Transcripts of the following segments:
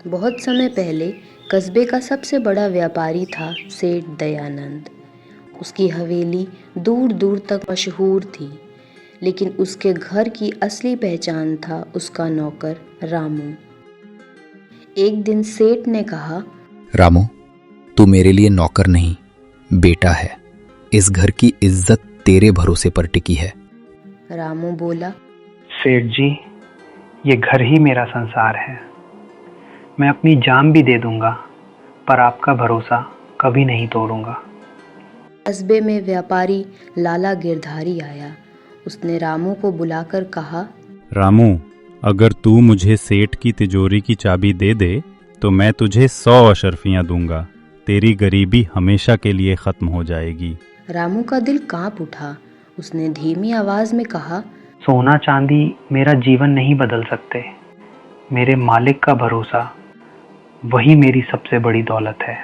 बहुत समय पहले कस्बे का सबसे बड़ा व्यापारी था सेठ दयानंद। उसकी हवेली दूर दूर तक मशहूर थी, लेकिन उसके घर की असली पहचान था उसका नौकर रामू। एक दिन सेठ ने कहा, रामू, तू मेरे लिए नौकर नहीं, बेटा है। इस घर की इज्जत तेरे भरोसे पर टिकी है। रामू बोला, सेठ जी, ये घर ही मेरा संसार है। मैं अपनी जान भी दे दूंगा, पर आपका भरोसा कभी नहीं तोड़ूंगा। कस्बे में व्यापारी लाला गिरधारी आया। उसने रामू को बुलाकर कहा, रामू, अगर तू मुझे सेठ की तिजोरी की चाबी दे दे तो मैं तुझे 100 अशर्फियां दूंगा। तेरी गरीबी हमेशा के लिए खत्म हो जाएगी। रामू का दिल कांप उठा। उसने धीमी आवाज में कहा, सोना चांदी मेरा जीवन नहीं बदल सकते। मेरे मालिक का भरोसा, वही मेरी सबसे बड़ी दौलत है।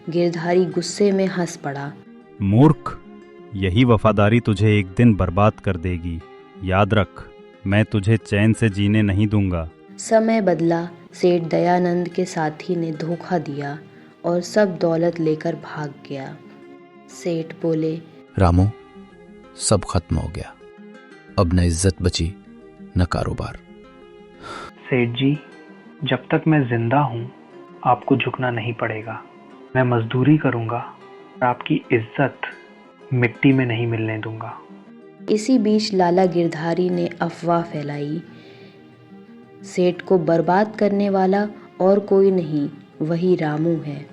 गिरधारी गुस्से में हंस पड़ा। मूर्ख, यही वफादारी तुझे एक दिन बर्बाद कर देगी। याद रख, मैं तुझे चैन से जीने नहीं दूंगा। समय बदला। सेठ दयानंद के साथी ने धोखा दिया और सब दौलत लेकर भाग गया। सेठ बोले, रामू, सब खत्म हो गया। अब न इज्जत बची न कारोबार। सेठ जी, जब तक मैं जिंदा हूँ आपको झुकना नहीं पड़ेगा। मैं मजदूरी करूँगा और आपकी इज्जत मिट्टी में नहीं मिलने दूंगा। इसी बीच लाला गिरधारी ने अफवाह फैलाई, सेठ को बर्बाद करने वाला और कोई नहीं, वही रामू है।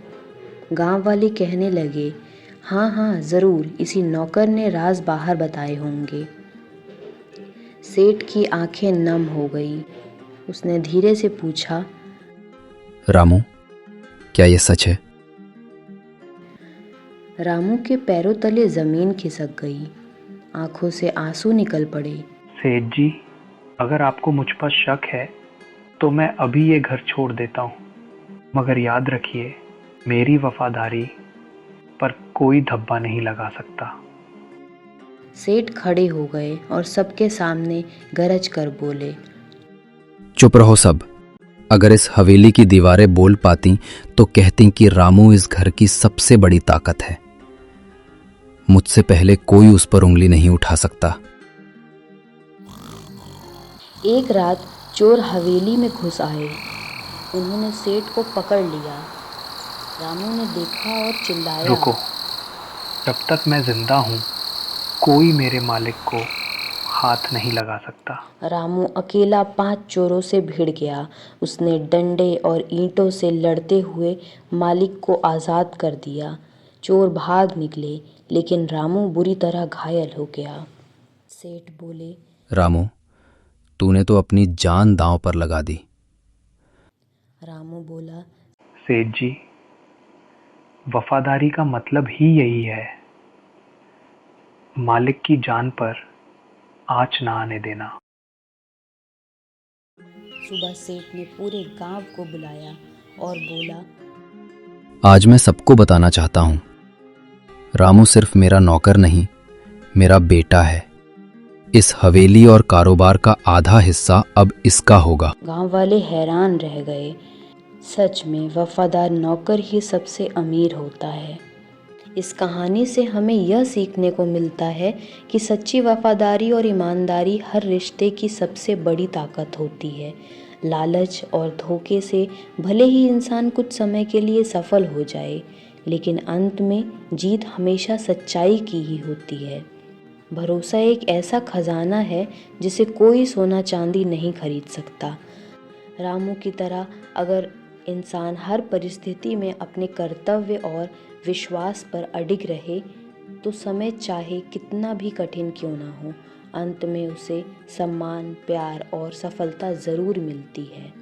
गांव वाले कहने लगे, हाँ हाँ ज़रूर, इसी नौकर ने राज बाहर बताए होंगे। सेठ की आंखें नम हो गई। उसने धीरे से पूछा, रामू, क्या ये सच है? रामू के पैरों तले जमीन खिसक गई। आंखों से आंसू निकल पड़े। सेठ जी, अगर आपको मुझ पर शक है तो मैं अभी ये घर छोड़ देता हूँ, मगर याद रखिए, मेरी वफादारी पर कोई धब्बा नहीं लगा सकता। सेठ खड़े हो गए और सबके सामने गरज कर बोले, चुप रहो सब। अगर इस हवेली की दीवारें बोल पाती तो कहती कि रामू इस घर की सबसे बड़ी ताकत है। मुझसे पहले कोई उस पर उंगली नहीं उठा सकता। एक रात चोर हवेली में घुस आए। उन्होंने सेठ को पकड़ लिया। रामू ने देखा और चिल्लाया, रुको, जब तक मैं जिंदा हूँ कोई मेरे मालिक को हाथ नहीं लगा सकता। रामू अकेला 5 चोरों से भिड़ गया। उसने डंडे और ईंटों से लड़ते हुए मालिक को आज़ाद कर दिया। चोर भाग निकले, लेकिन रामू बुरी तरह घायल हो गया। सेठ बोले, रामू, तूने तो अपनी जान दांव पर लगा दी। रामू बोला, सेठ जी, वफादारी का मतलब ही यही है, मालिक की जान पर आँच ना आने देना। सुबह सेठ ने पूरे गांव को बुलाया और बोला, आज मैं सबको बताना चाहता हूं, रामू सिर्फ मेरा नौकर नहीं, मेरा बेटा है। इस हवेली और कारोबार का आधा हिस्सा अब इसका होगा। गांव वाले हैरान रह गए। सच में वफादार नौकर ही सबसे अमीर होता है। इस कहानी से हमें यह सीखने को मिलता है कि सच्ची वफादारी और ईमानदारी हर रिश्ते की सबसे बड़ी ताकत होती है। लालच और धोखे से भले ही इंसान कुछ समय के लिए सफल हो जाए, लेकिन अंत में जीत हमेशा सच्चाई की ही होती है। भरोसा एक ऐसा खजाना है जिसे कोई सोना चांदी नहीं खरीद सकता। रामू की तरह अगर इंसान हर परिस्थिति में अपने कर्तव्य और विश्वास पर अडिग रहे, तो समय चाहे कितना भी कठिन क्यों ना हो, अंत में उसे सम्मान, प्यार और सफलता ज़रूर मिलती है।